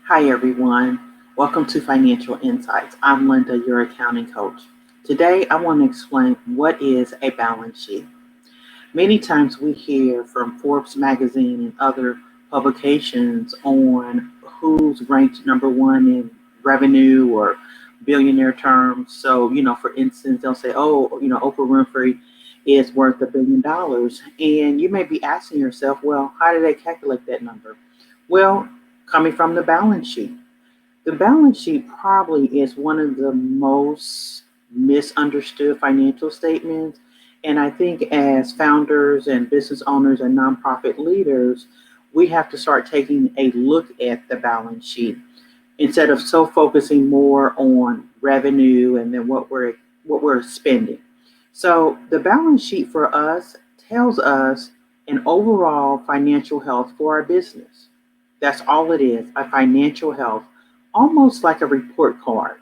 Hi everyone, welcome to Financial Insights. I'm Linda, your accounting coach. Today I want to explain what is a balance sheet. Many times we hear from Forbes magazine and other publications on who's ranked number one in revenue or billionaire terms. So, for instance, they'll say, Oprah Winfrey is worth $1 billion. And you may be asking yourself, well, how do they calculate that number? Well, coming from the balance sheet. The balance sheet probably is one of the most misunderstood financial statements. And I think as founders and business owners and nonprofit leaders, we have to start taking a look at the balance sheet instead of so focusing more on revenue and then what we're spending. So the balance sheet for us tells us an overall financial health for our business. That's all it is, a financial health, almost like a report card.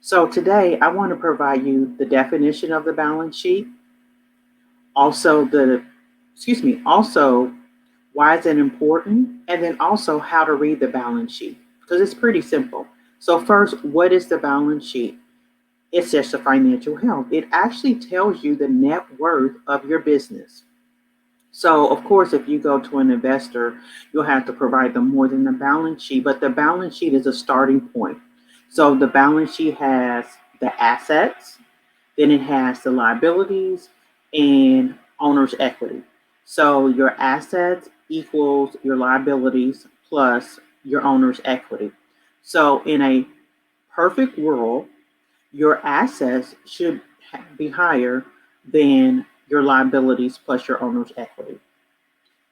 So today I want to provide you the definition of the balance sheet, also also why is it important, and then also how to read the balance sheet because it's pretty simple. So first, what is the balance sheet? It's just a financial health. It actually tells you the net worth of your business. So, of course, if you go to an investor, you'll have to provide them more than the balance sheet, but the balance sheet is a starting point. So, the balance sheet has the assets, then it has the liabilities and owner's equity. So, your assets equals your liabilities plus your owner's equity. So, in a perfect world, your assets should be higher than your liabilities plus your owner's equity.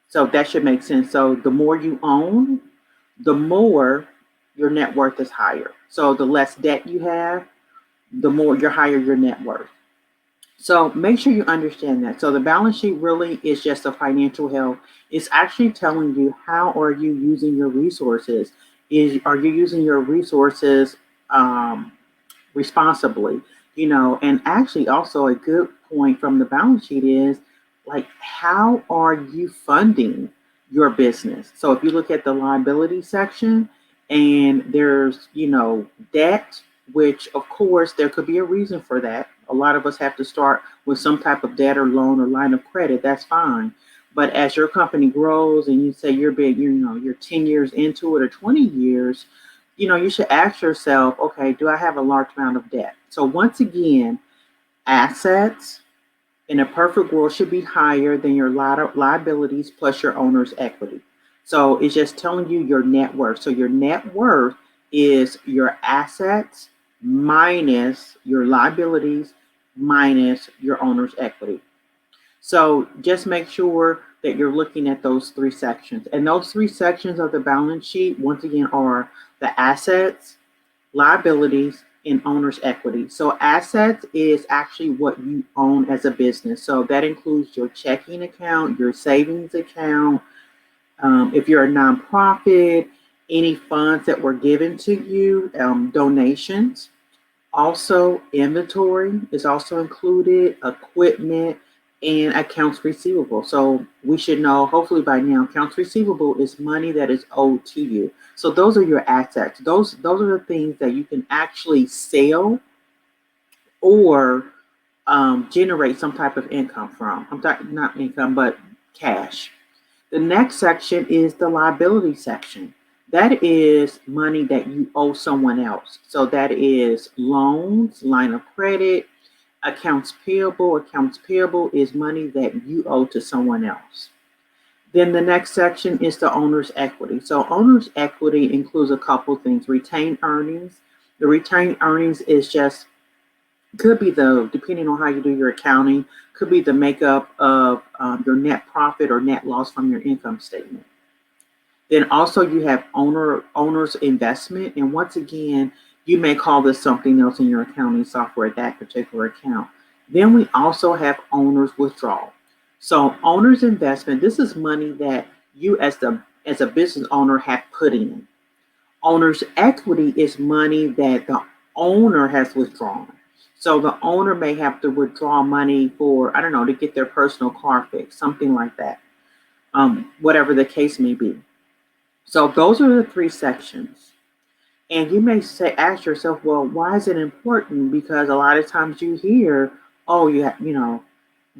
So that should make sense. So the more you own, the more your net worth is higher. So the less debt you have, the more your higher your net worth. So make sure you understand that. So the balance sheet really is just a financial health. It's actually telling you how are you using your resources. Are you using your resources responsibly? And actually also a good point from the balance sheet is like how are you funding your business? So if you look at the liability section and there's debt, which of course there could be a reason for that. A lot of us have to start with some type of debt or loan or line of credit. That's fine. But as your company grows and you say you're big, you're 10 years into it or 20 years, you should ask yourself, okay, do I have a large amount of debt? So once again, assets in a perfect world should be higher than your liabilities plus your owner's equity. So it's just telling you your net worth. So your net worth is your assets minus your liabilities minus your owner's equity. So just make sure that you're looking at those three sections. And those three sections of the balance sheet, once again, are the assets, liabilities, and owner's equity. So assets is actually what you own as a business. So that includes your checking account, your savings account. If you're a nonprofit, any funds that were given to you, donations. Also, inventory is also included, equipment, and accounts receivable. So we should know, hopefully by now, accounts receivable is money that is owed to you. So those are your assets. Those are the things that you can actually sell or generate some type of income from. I'm talking not income, but cash. The next section is the liability section. That is money that you owe someone else. So that is loans, line of credit, accounts payable. Accounts payable is money that you owe to someone else. Then the next section is the owner's equity. So owner's equity includes a couple things. Retained earnings. The retained earnings is just, could be depending on how you do your accounting, could be the makeup of your net profit or net loss from your income statement. Then also you have owner's investment. And once again, you may call this something else in your accounting software, that particular account. Then we also have owner's withdrawal. So owner's investment, this is money that you as a business owner have put in. Owner's equity is money that the owner has withdrawn. So the owner may have to withdraw money for, I don't know, to get their personal car fixed, something like that, whatever the case may be. So those are the three sections. And you may say, ask yourself, well, why is it important? Because a lot of times you hear, oh,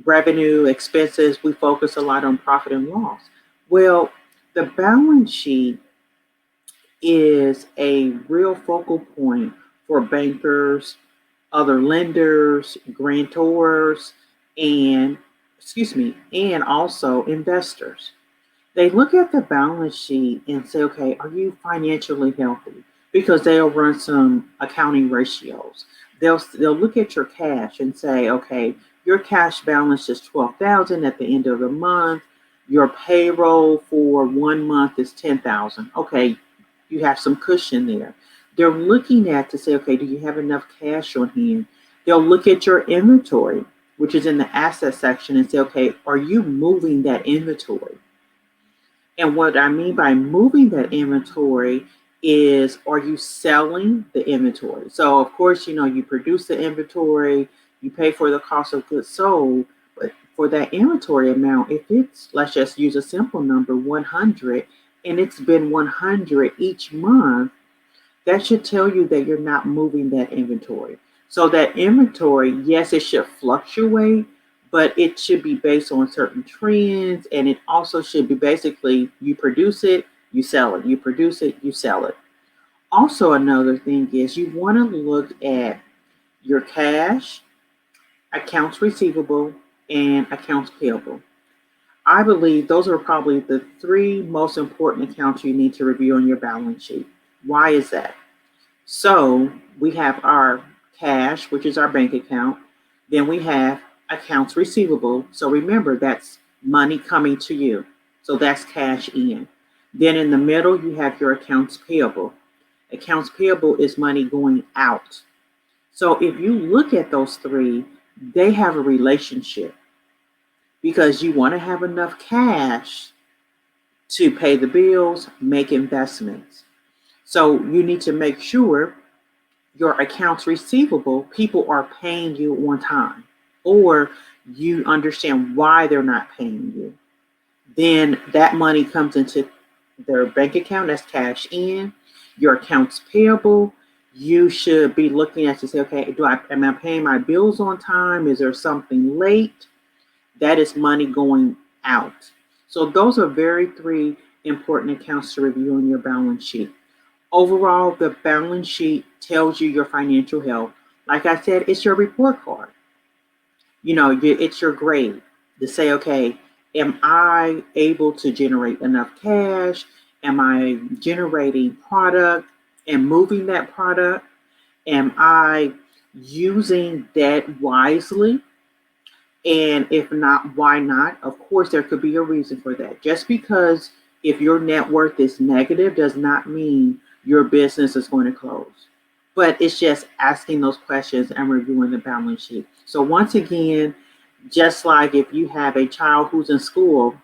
revenue, expenses, we focus a lot on profit and loss. Well, the balance sheet is a real focal point for bankers, other lenders, grantors, and and also investors. They look at the balance sheet and say, okay, are you financially healthy? Because they'll run some accounting ratios. They'll look at your cash and say, okay, your cash balance is 12,000 at the end of the month. Your payroll for 1 month is 10,000. Okay, you have some cushion there. They're looking at to say, okay, do you have enough cash on hand? They'll look at your inventory, which is in the asset section, and say, okay, are you moving that inventory? And what I mean by moving that inventory is, are you selling the inventory? So, of course, you produce the inventory, you pay for the cost of goods sold, but for that inventory amount, if it's, let's just use a simple number, 100, and it's been 100 each month, that should tell you that you're not moving that inventory. So that inventory, yes, it should fluctuate, but it should be based on certain trends, and it also should be basically you produce it, you sell it, you produce it, you sell it. Also, another thing is you want to look at your cash, accounts receivable, and accounts payable. I believe those are probably the three most important accounts you need to review on your balance sheet. Why is that? So we have our cash, which is our bank account. Then we have accounts receivable. So remember, that's money coming to you. So that's cash in. Then in the middle, you have your accounts payable. Accounts payable is money going out. So if you look at those three, they have a relationship because you want to have enough cash to pay the bills, make investments. So you need to make sure your accounts receivable, people are paying you on time, or you understand why they're not paying you. Then that money comes into their bank account, that's cash in. Your accounts payable, you should be looking at to say, okay, am I paying my bills on time? Is there something late? That is money going out. So those are very three important accounts to review on your balance sheet. Overall, the balance sheet tells you your financial health. Like I said, it's your report card. It's your grade to say, okay, am I able to generate enough cash? Am I generating product and moving that product? Am I using debt wisely? And if not, why not? Of course, there could be a reason for that. Just because if your net worth is negative does not mean your business is going to close. But it's just asking those questions and reviewing the balance sheet. So once again, just like if you have a child who's in school,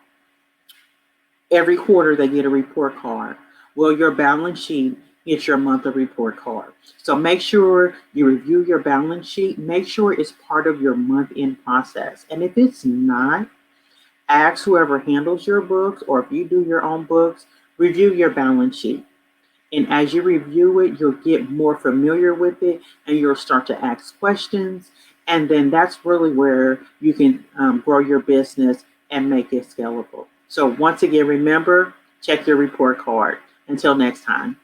every quarter they get a report card. Well, your balance sheet is your monthly report card. So make sure you review your balance sheet. Make sure it's part of your month-end process. And if it's not, ask whoever handles your books, or if you do your own books, review your balance sheet. And as you review it, you'll get more familiar with it and you'll start to ask questions. And then that's really where you can grow your business and make it scalable. So once again, remember, check your report card. Until next time.